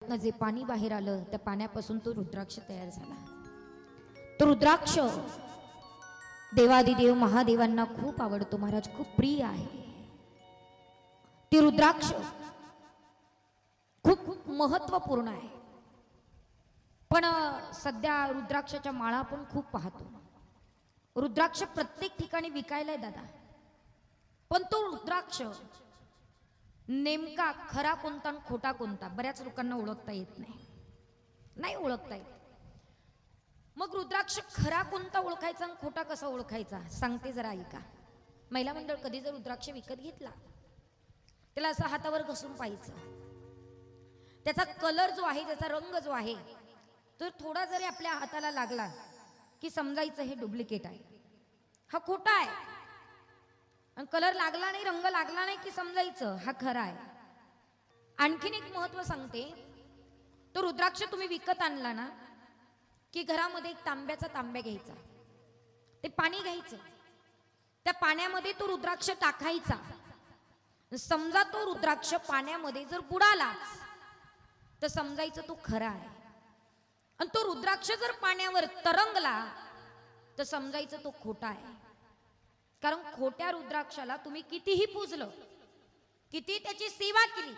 डोळ्यातनं जे पाणी बाहेर आलं त्या पाण्यापासून तो रुद्राक्ष तयार झाला. तो रुद्राक्ष देवादिदेव महादेवांना खूप आवडतो महाराज, खूप प्रिय आहे. ती रुद्राक्ष खूप महत्वपूर्ण आहे. पण सध्या रुद्राक्षाच्या माळा पण खूप पाहतो. रुद्राक्ष प्रत्येक ठिकाणी विकायला आहे दादा, पण तो रुद्राक्ष नेमका खरा कोणता आणि खोटा कोणता बऱ्याच लोकांना ओळखता येत नाही ओळखता येत. मग रुद्राक्ष खरा कोणता ओळखायचा आणि खोटा कसा ओळखायचा सांगते जरा ऐका. महिला मंडळ कधी जर रुद्राक्ष विकत घेतला त्याला असं हातावर घसून पाहायचं. त्याचा कलर जो आहे, त्याचा रंग जो आहे, तर थोडा जरी आपल्या हाताला लागला की समजायचं हे डुप्लिकेट आहे, हा खोटा आहे. आणि कलर लागला नाही, रंग लागला नाही की समजायचं हा खरा आहे. आणखीन एक महत्व सांगते. तो रुद्राक्ष तुम्ही विकत आणला ना की घरामध्ये एक तांब्याचा तांब्या घ्यायचा, ते पाणी घ्यायचं, त्या पाण्यामध्ये तो रुद्राक्ष टाकायचा. समजा तो रुद्राक्ष पाण्यामध्ये जर बुडाला तर समजायचं तो खरा आहे. आणि तो रुद्राक्ष जर पाण्यावर तरंगला तर समजायचं तो खोटा आहे. कारण खोट्या रुद्राक्षाला तुम्ही कितीही पूजलं, किती त्याची सेवा केली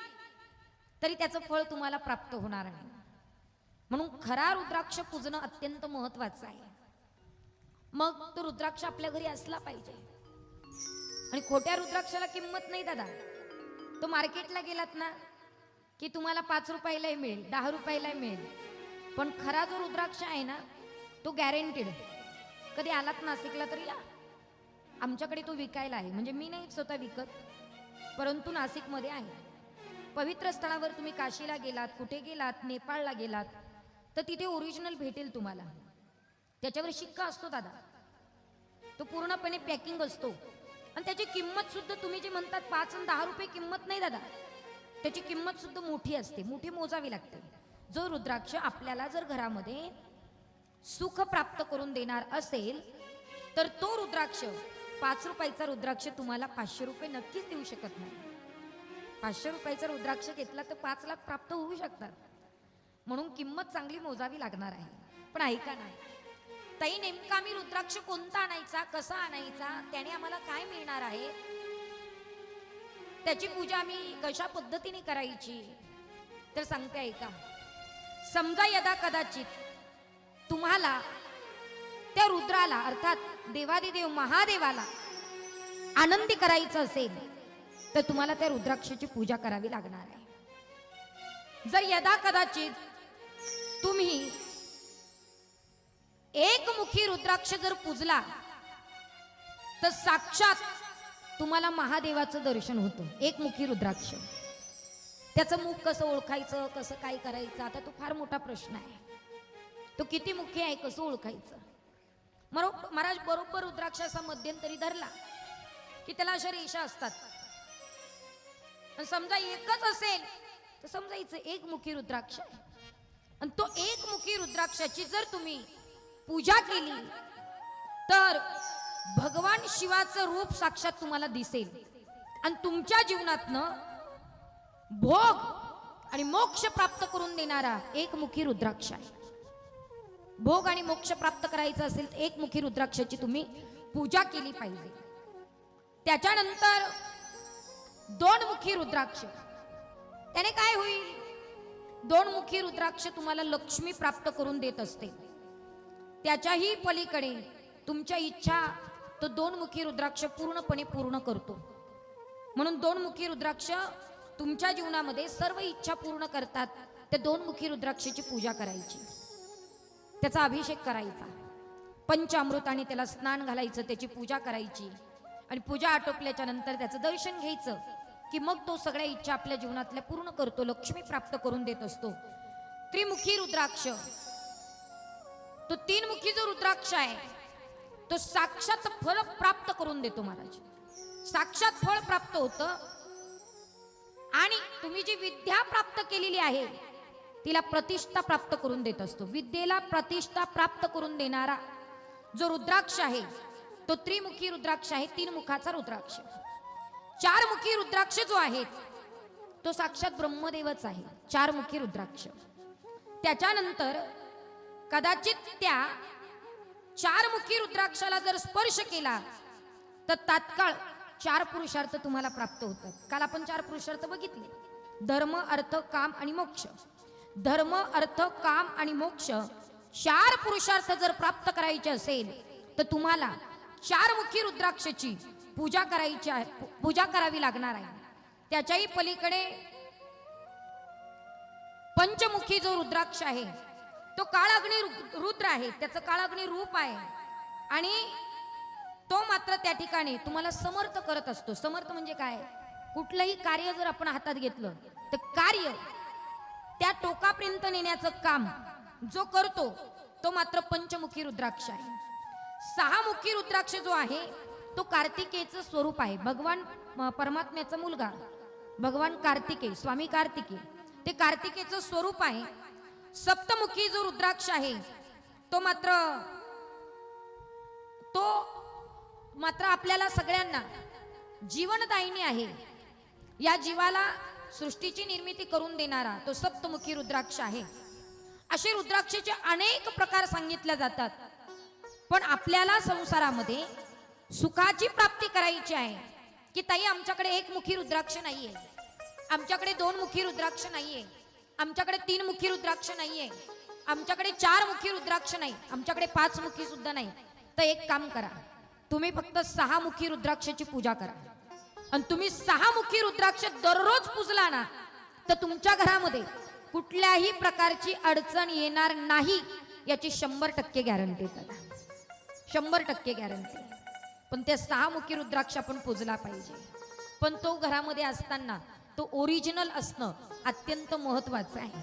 तरी त्याचं फळ तुम्हाला प्राप्त होणार नाही. म्हणून खरा रुद्राक्ष पूजणं अत्यंत महत्वाचं आहे. मग तो रुद्राक्ष आपल्या घरी असला पाहिजे. आणि खोट्या रुद्राक्षाला किंमत नाही दादा. तो मार्केटला गेलात ना की तुम्हाला 5 रुपयालाही मिळेल, 10 रुपयालाही मिळेल. पण खरा जो रुद्राक्ष आहे ना तो गॅरंटीड. कधी आलात नाशिकला तरी या, आमच्याकडे तो विकायला आहे. म्हणजे मी नाही स्वतः विकत, परंतु नाशिकमध्ये आहे. पवित्र स्थळावर तुम्ही काशीला गेलात, कुठे गेलात, नेपाळला गेलात तर तिथे ओरिजिनल भेटेल तुम्हाला. त्याच्यावर शिक्का असतो दादा, तो पूर्णपणे पॅकिंग असतो. आणि त्याची किंमत सुद्धा तुम्ही जे म्हणतात 5 आणि 10 रुपये किंमत नाही दादा, त्याची किंमत सुद्धा मोठी असते, मोठी मोजावी लागते. जो रुद्राक्ष आपल्याला जर घरामध्ये सुख प्राप्त करून देणार असेल तर तो रुद्राक्ष 5 रुपयाचा रुद्राक्ष तुम्हाला 500 रुपये नक्कीच देऊ शकत नाही. 500 रुपयाचा रुद्राक्ष घेतला तर 5 लाख प्राप्त होऊ शकतात. म्हणून किंमत चांगली मोजावी लागणार आहे. पण ऐका ना ताई, नेमका आम्ही रुद्राक्ष कोणता आणायचा, कसा आणायचा, त्याने आम्हाला काय मिळणार आहे, त्याची पूजा आम्ही कशा पद्धतीने करायची, तर सांगते ऐका. समजा यदा कदाचित तुम्हाला त्या रुद्राला अर्थात देवादिदेव महादेवाला आनंदी करायचं असेल तर तुम्हाला त्या रुद्राक्षाची पूजा करावी लागणार आहे. जर यदा कदाचित तुम्ही एकमुखी रुद्राक्ष जर पूजला तर साक्षात तुम्हाला महादेवाचं दर्शन होतं. एकमुखी रुद्राक्ष, त्याचं मुख कसं ओळखायचं, कसं काय करायचं, आता तो फार मोठा प्रश्न आहे. तो किती मुखी आहे, कसं ओळखायचं. महाराज बरोबर रुद्राक्षाचा मध्यंतरी धरला की त्याला अशा रेषा असतात. समजा एकच असेल तर समजायचं एकमुखी रुद्राक्ष आहे. आणि तो एकमुखी रुद्राक्षाची जर तुम्ही पूजा केली तर भगवान शिवाचं रूप साक्षात तुम्हाला दिसेल. आणि तुमच्या जीवनातनं भोग आणि मोक्ष प्राप्त करून देणारा एकमुखी रुद्राक्ष आहे. भोग आणि मोक्ष प्राप्त करायचं असेल तर एकमुखी रुद्राक्षाची तुम्ही पूजा केली पाहिजे. त्याच्यानंतर 2 मुखी रुद्राक्ष, त्याने काय होईल, 2 मुखी रुद्राक्ष तुम्हाला लक्ष्मी प्राप्त करून देत असते. त्याच्याही पलीकडे तुमच्या इच्छा तो 2 मुखी रुद्राक्ष पूर्णपणे पूर्ण करतो. म्हणून 2 मुखी रुद्राक्ष तुमच्या जीवनामध्ये सर्व इच्छा पूर्ण करतात. त्या 2 मुखी रुद्राक्षाची पूजा करायची, त्याचा अभिषेक करायचा, पंचामृताने त्याला स्नान घालायचं, त्याची पूजा करायची. आणि पूजा आटोपल्याच्या नंतर त्याचं दर्शन घ्यायचं की मग तो सगळ्या इच्छा आपल्या जीवनातल्या पूर्ण करतो, लक्ष्मी प्राप्त करून देत असतो. त्रिमुखी रुद्राक्ष, तो 3 मुखी जो रुद्राक्ष आहे तो साक्षात फळ प्राप्त करून देतो महाराज. साक्षात फळ प्राप्त होतं. आणि तुम्ही जी विद्या प्राप्त केलेली आहे तिला प्रतिष्ठा प्राप्त करून देत असतो. विद्येला प्रतिष्ठा प्राप्त करून देणारा जो रुद्राक्ष आहे तो त्रिमुखी रुद्राक्ष आहे, 3 मुखाचा रुद्राक्ष. 4 मुखी रुद्राक्ष जो आहे तो साक्षात ब्रह्मदेवच आहे. चारमुखी रुद्राक्ष. त्याच्यानंतर कदाचित त्या चारमुखी रुद्राक्षाला जर स्पर्श केला तर तात्काळ 4 पुरुषार्थ तुम्हाला प्राप्त होतात. काल आपण 4 पुरुषार्थ बघितले, धर्म अर्थ काम आणि मोक्ष. धर्म अर्थ काम आणि मोक्ष 4 पुरुषार्थ जर प्राप्त करायचे असेल तर तुम्हाला चारमुखी रुद्राक्षाची पूजा करायची आहे, पूजा करावी लागणार आहे. त्याच्याही पलीकडे पंचमुखी जो रुद्राक्ष आहे तो काळाग्नी रुद्र आहे, त्याचं काळाग्नी रूप आहे आणि तो मात्र त्या ठिकाणी तुम्हाला समर्थ करत असतो. समर्थ म्हणजे काय? कुठलंही कार्य जर आपण हातात घेतलं तर कार्य त्या टोकापर्यंत नेण्याचं काम जो करतो तो मात्र पंचमुखी रुद्राक्ष आहे. 6मुखी रुद्राक्ष जो आहे तो कार्तिकेयचं स्वरूप आहे. भगवान परमात्म्याचा मुलगा भगवान कार्तिकेय, स्वामी कार्तिकेय, ते कार्तिकेयचं स्वरूप आहे. 7मुखी जो रुद्राक्ष आहे तो मात्र आपल्याला सगळ्यांना जीवनदायिनी आहे. या जीवाला सृष्टीची निर्मिती करून देणारा तो 7मुखी रुद्राक्ष आहे. असे रुद्राक्षाचे अनेक प्रकार सांगितले जातात. पण आपल्याला संसारामध्ये सुखाची प्राप्ती करायची आहे की ताई आमच्याकडे 1मुखी रुद्राक्ष नाहीये, आमच्याकडे 2मुखी रुद्राक्ष नाहीये, आमच्याकडे 3मुखी रुद्राक्ष नाहीये, आमच्याकडे 4मुखी रुद्राक्ष नाही, आमच्याकडे 5मुखी सुद्धा नाही. तर एक काम करा, तुम्ही फक्त 6मुखी रुद्राक्षाची पूजा करा. आणि तुम्ही 6मुखी रुद्राक्ष दररोज पूजला ना तर तुमच्या घरामध्ये कुठल्याही प्रकारची अडचण येणार नाही याची 100% गॅरंटी आहे. 100% गॅरंटी. पण त्या 6मुखी रुद्राक्ष आपण पूजला पाहिजे. पण तो घरामध्ये असताना तो ओरिजिनल असणं अत्यंत महत्वाचं आहे.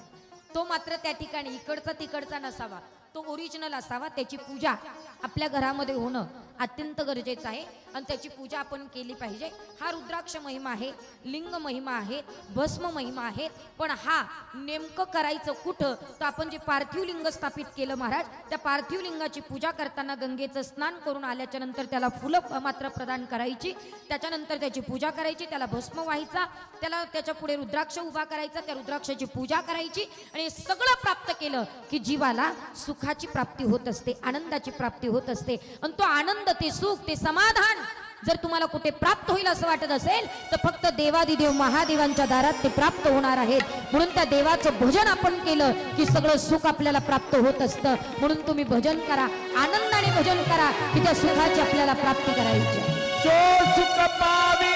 तो मात्र त्या ठिकाणी इकडचा तिकडचा नसावा, तो ओरिजिनल असावा. त्याची पूजा आपल्या घरामध्ये होणं अत्यंत गरजेचं आहे आणि त्याची पूजा आपण केली पाहिजे. हा रुद्राक्ष महिमा आहे, लिंग महिमा आहे, भस्म महिमा आहे. पण हा नेमकं करायचं कुठं? तर आपण जे पार्थिव लिंग स्थापित केलं महाराज, त्या पार्थिव लिंगाची पूजा करताना गंगेचं स्नान करून आल्याच्या नंतर त्याला फुलं मात्र प्रदान करायची, त्याच्यानंतर त्याची पूजा करायची, त्याला भस्म व्हायचा, त्याला त्याच्या पुढे रुद्राक्ष उभा करायचा, त्या रुद्राक्षाची पूजा करायची आणि सगळं प्राप्त केलं की जीवाला सुखाची प्राप्ती होत असते, आनंदाची प्राप्ती होत असते. आणि तो आनंद, ते सुख, ते समाधान जर तुम्हाला कुठे प्राप्त होईल असं वाटत असेल तर फक्त देवादिदेव महादेवांच्या दारात ते प्राप्त होणार आहेत. म्हणून त्या देवाचं भजन आपण केलं की सगळं सुख आपल्याला प्राप्त होत असतं. म्हणून तुम्ही भजन करा, आनंदाने भजन करा की त्या सुखाची आपल्याला प्राप्ती करायची. जो सुख पावी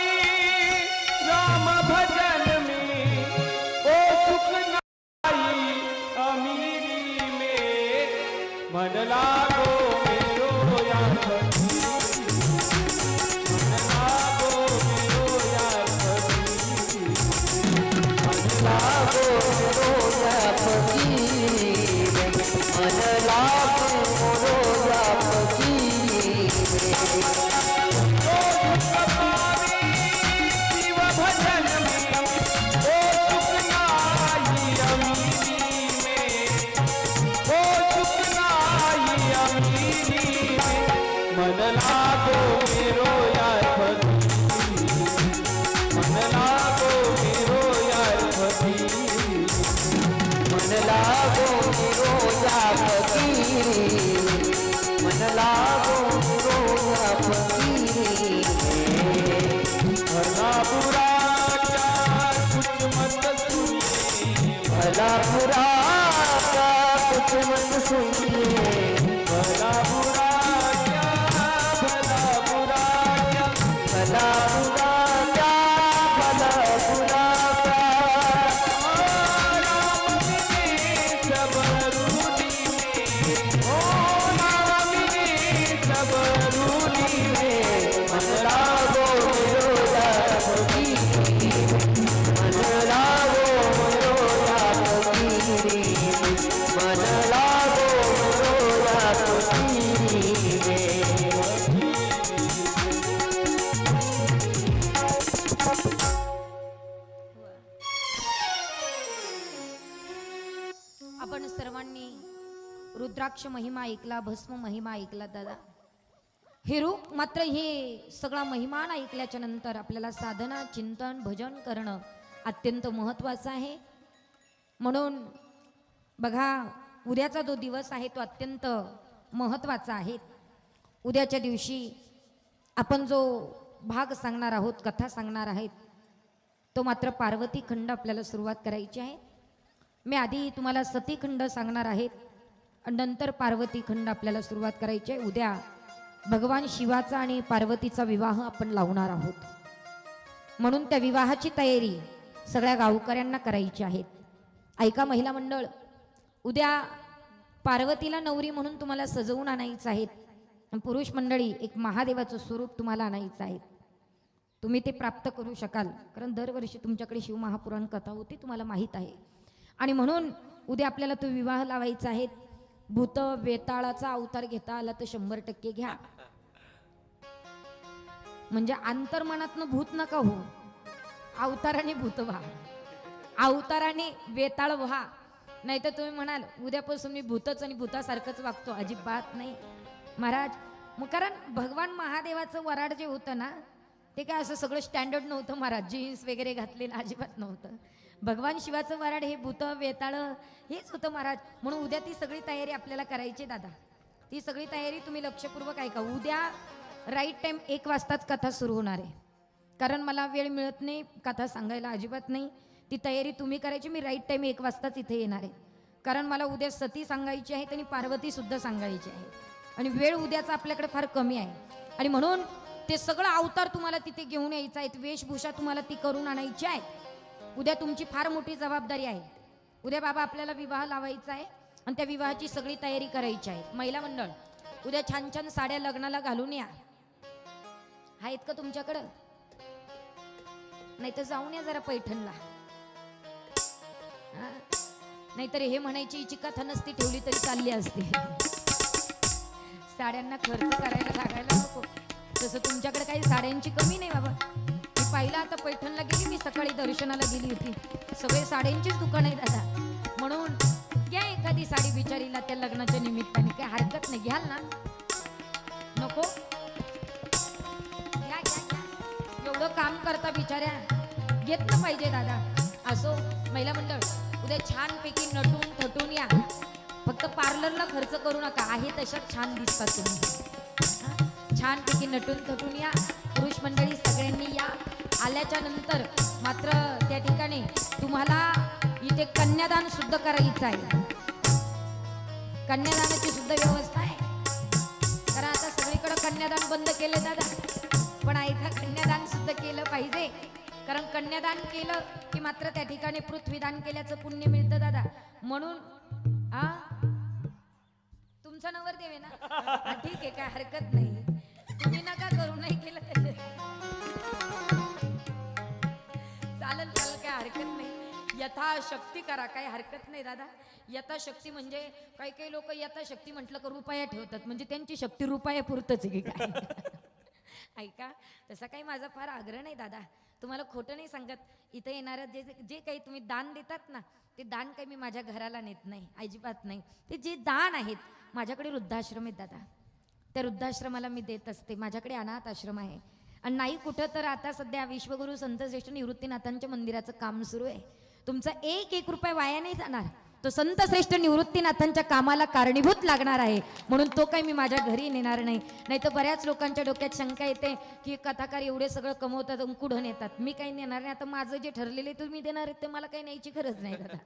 राम भजन में, ओ सुख नाही अमीरी में, मन लागो मेरो यार फकीर, मन लागो मेरो यार फकीर, मन लागो मेरो यार फकीर, मन लागो मेरो यार फकीर. मन लागो मेरो यार फकीर, मन लागो मेरो यार फकीर, मन लागो मेरो यार फकीर, मन लागो मेरो यार फकीर. भला बुरा क्या कुछ मत सुनिए, भला बुरा क्या कुछ मत सुनिए, भला बुरा भला बुरा क्या, भला बुरा क्या, भला बुरा क्या. राम मिले सब रूली में, ओ राम मिले सब रूली में, मन लागो मेरो यार फकीर, मन लागो मेरो यार फकीर, मन लागो मेरो यार फकीर. आपण सर्वांनी रुद्राक्ष महिमा ऐकला, भस्म महिमा ऐकला दादा. हे रूप मात्र हे सगळा महिमान ऐकल्याच्या नंतर आपल्याला साधना, चिंतन, भजन करणं अत्यंत महत्वाचं आहे. म्हणून बघा, उद्याचा जो दिवस आहे तो अत्यंत महत्त्वाचा आहे. उद्याच्या दिवशी आपण जो भाग सांगणार आहोत, कथा सांगणार आहेत, तो मात्र पार्वती खंड आपल्याला सुरुवात करायची आहे. मी आधी तुम्हाला सतीखंड सांगणार आहेत आणि नंतर पार्वती खंड आपल्याला सुरुवात करायची आहे. उद्या भगवान शिवाचा आणि पार्वतीचा विवाह आपण लावणार आहोत. म्हणून त्या विवाहाची तयारी सगळ्या गावकऱ्यांना करायची आहे. ऐका महिला मंडळ, उद्या पार्वतीला नवरी म्हणून तुम्हाला सजवून आणायचं आहे. पुरुष मंडळी, एक महादेवाचं स्वरूप तुम्हाला आणायचं आहे. तुम्ही ते प्राप्त करू शकाल, कारण दरवर्षी तुमच्याकडे शिवमहापुराण कथा होती, तुम्हाला माहीत आहे. आणि म्हणून उद्या आपल्याला तो विवाह लावायचा आहे. भूत वेताळाचा अवतार घेता आला तर 100% घ्या. म्हणजे अंतर्मनातनं भूत नका हो, अवताराने भूत व्हा, अवताराने वेताळ व्हा. नाही तर तुम्ही म्हणाल उद्यापासून मी भूतच आणि भूतासारखंच वागतो. अजिबात नाही महाराज. मग कारण भगवान महादेवाचं वराड जे होतं ना, ते काय असं सगळं स्टँडर्ड नव्हतं महाराज, जीन्स वगैरे घातलेलं अजिबात नव्हतं. भगवान शिवाचं वराड हे भूत वेताळ हेच होतं महाराज. म्हणून उद्या ती सगळी तयारी आपल्याला करायची दादा. ती सगळी तयारी तुम्ही लक्षपूर्वक ऐका. उद्या राईट टाइम 1 वाजताच कथा सुरू होणार आहे. कारण मला वेळ मिळत नाही कथा सांगायला, अजिबात नाही. ती तयारी तुम्ही करायची. मी राईट टाइम 1 वाजताच इथे येणार आहे. कारण मला उद्या सती सांगायची आहे आणि पार्वती सुद्धा सांगायची आहे. आणि वेळ उद्याचा आपल्याकडे फार कमी आहे. आणि म्हणून ते सगळं अवतार तुम्हाला तिथे घेऊन यायचं आहे. वेशभूषा तुम्हाला ती करून आणायची आहे. उद्या तुमची फार मोठी जबाबदारी आहे. उद्या बाबा आपल्याला विवाह लावायचा आहे आणि त्या विवाहाची सगळी तयारी करायची आहे. महिला मंडळ, उद्या छान छान साड्या लग्नाला घालून या. आहेत का तुमच्याकडं? नाही तर जाऊन या जरा पैठणला. नाहीतर हे म्हणायची हिची कथा नसती ठेवली तरी चालली असते. साड्यांना खर्च करायला लागायला नको. तसं तुमच्याकडे काही साड्यांची कमी नाही बाबा. मी पाहिलं आता पैठणला गेली, मी सकाळी दर्शनाला गेली होती, सगळे साड्यांचीच दुकान आहे दादा. म्हणून घ्या एखादी साडी बिचारीला त्या लग्नाच्या निमित्ताने, काही हरकत नाही. घ्याल ना? नको? घ्या घ्या घ्या. एवढं काम करता बिचाऱ्या, घेतलं पाहिजे दादा. असो महिला मंडळ, उद्या छानपैकी नटून थटून या. फक्त पार्लरला खर्च करू नका, आहे तशात छान दिसतात तुम्ही. छानपैकी नटून थटून या. पुरुष मंडळी सगळ्यांनी या. आल्याच्या नंतर मात्र त्या ठिकाणी तुम्हाला इथे कन्यादान सुद्धा करायचं आहे. कन्यादानाची सुद्धा व्यवस्था आहे. कारण आता सगळीकडे कन्यादान बंद केले दादा, पण ऐका, कन्यादान सुद्धा केलं पाहिजे. कारण कन्यादान केलं की मात्र त्या ठिकाणी पृथ्वीदान केल्याचं पुण्य मिळतं दादा. म्हणून तुमचा नवरदेव आहे ना, ठीक आहे, काय हरकत नाही. तुम्ही नका करू, नाही केलं तरी चालेल चालेल, काय हरकत नाही. यथाशक्ती करा, काही हरकत नाही दादा. यथाशक्ती म्हणजे काही काही लोक यथाशक्ती म्हटलं का रुपया ठेवतात, म्हणजे त्यांची शक्ती रुपया पुरतच आहे की काय. ऐका, तसा काही माझा फार आग्रह नाही दादा. तुम्हाला खोटं नाही सांगत. इथे येणारं जे जे काही तुम्ही दान देतात ना, ते दान काही मी माझ्या घराला नेत नाही, अजिबात नाही. ते जे दान आहेत, माझ्याकडे वृद्धाश्रम आहेत दादा, त्या वृद्धाश्रमाला मी देत असते. माझ्याकडे अनाथ आश्रम आहे. आणि नाही कुठं तर आता सध्या विश्वगुरु संत श्रेष्ठ निवृत्तीनाथांच्या मंदिराचं काम सुरू आहे. तुमचा 1 रुपया वाया नाही जाणार. तो संत श्रेष्ठ निवृत्तीनाथांच्या कामाला कारणीभूत लागणार आहे. म्हणून तो काही मी माझ्या घरी नेणार नाही. नाही तर बऱ्याच लोकांच्या डोक्यात शंका येते की कथाकार एवढे सगळं कमवतात, कुठं नेतात. मी काही नेणार नाही. आता माझं जे ठरलेलं आहे तुम्ही देणार आहे, ते मला काही न्यायची गरज नाही दादा.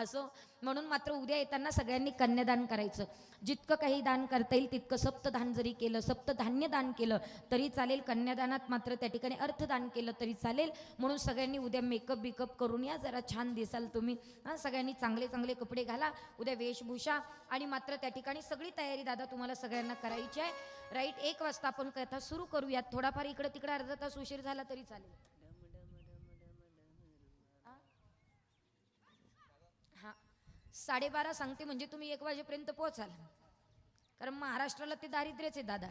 असो, म्हणून मात्र उद्या येताना सगळ्यांनी कन्यादान करायचं. जितकं काही दान करता येईल तितकं. सप्तदान जरी केलं, सप्तधान्य दान केलं तरी चालेल. कन्यादानात मात्र त्या ठिकाणी अर्थदान केलं तरी चालेल. म्हणून सगळ्यांनी उद्या मेकअप बिकअप करून या, जरा छान दिसाल तुम्ही. सगळ्यांनी चांगले चांगले कपडे घाला. उद्या वेशभूषा आणि मात्र त्या ठिकाणी सगळी तयारी दादा तुम्हाला सगळ्यांना करायची आहे. राईट 1 वाजता आपण कथा सुरू करूयात. थोडाफार इकडे तिकडे अर्धा तास उशीर झाला तरी चालेल. हा, 12:30 सांगते, म्हणजे तुम्ही 1 वाजेपर्यंत पोहोचाल. कारण महाराष्ट्राला ते दारिद्र्यच आहे दादा.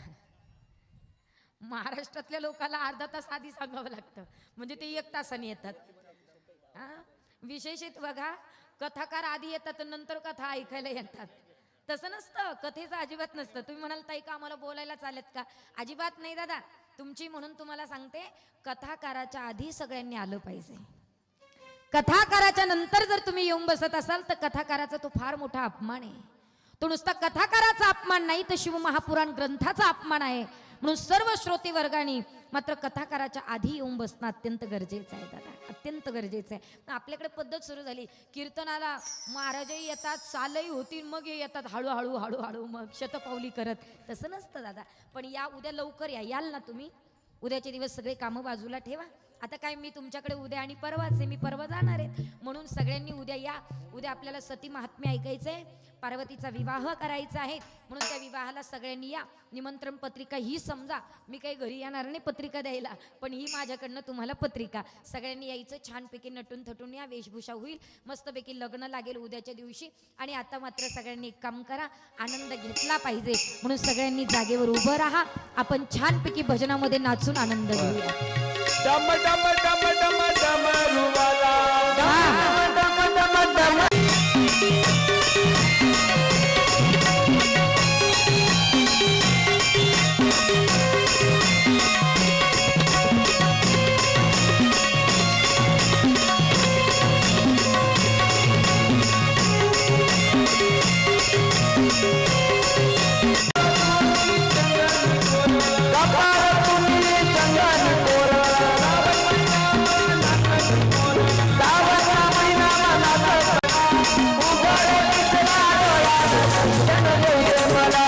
महाराष्ट्रातल्या लोकांना अर्धा तास आधी सांगावं लागतं, म्हणजे ते 1 तासाने येतात. विशेषित बघा, कथाकार आधी येतात नंतर कथा ऐकायला येतात. तसं नसतं, कथेचं अजिबात नसतं. तुम्ही म्हणाल ताई का आम्हाला बोलायला चालत का? अजिबात नाही दादा. तुमची म्हणून तुम्हाला सांगते, कथाकाराच्या आधी सगळ्यांनी आलं पाहिजे. कथाकाराच्या नंतर जर तुम्ही येऊन बसत असाल तर कथाकाराचा तो फार मोठा अपमान आहे. तो नुसता कथाकाराचा अपमान नाही तर शिवमहापुराण ग्रंथाचा अपमान आहे. म्हणून सर्व श्रोते वर्गाने मात्र कथाकाराच्या आधी येऊन बसणं अत्यंत गरजेचं आहे दादा, अत्यंत गरजेचं आहे. आपल्याकडे पद्धत सुरू झाली, कीर्तनाला महाराजही येतात, चालही होती, मग हे येतात हळूहळू हळूहळू, मग शतपावली करत. तसं नसतं दादा. पण या उद्या लवकर याल ना तुम्ही? उद्याचे दिवस सगळे कामं बाजूला ठेवा. आता काय मी तुमच्याकडे उद्या आणि परवाच आहे, मी परवा जाणार आहे. म्हणून सगळ्यांनी उद्या या. उद्या आपल्याला सती महात्म्य ऐकायचंय, पार्वतीचा विवाह करायचा आहे. म्हणून त्या विवाहाला सगळ्यांनी या. निमंत्रण पत्रिका ही समजा, मी काही घरी येणार नाही पत्रिका द्यायला, पण ही माझ्याकडनं तुम्हाला पत्रिका. सगळ्यांनी यायचं, छानपैकी नटून थटून या, वेशभूषा होईल, मस्तपैकी लग्न लागेल उद्याच्या दिवशी. आणि आता मात्र सगळ्यांनी एक काम करा, आनंद घेतला पाहिजे म्हणून सगळ्यांनी जागेवर उभं राहा. आपण छानपैकी भजनामध्ये नाचून आनंद घेऊया. डम डम डम डम डमरुवाला, डम डम डम डम. मला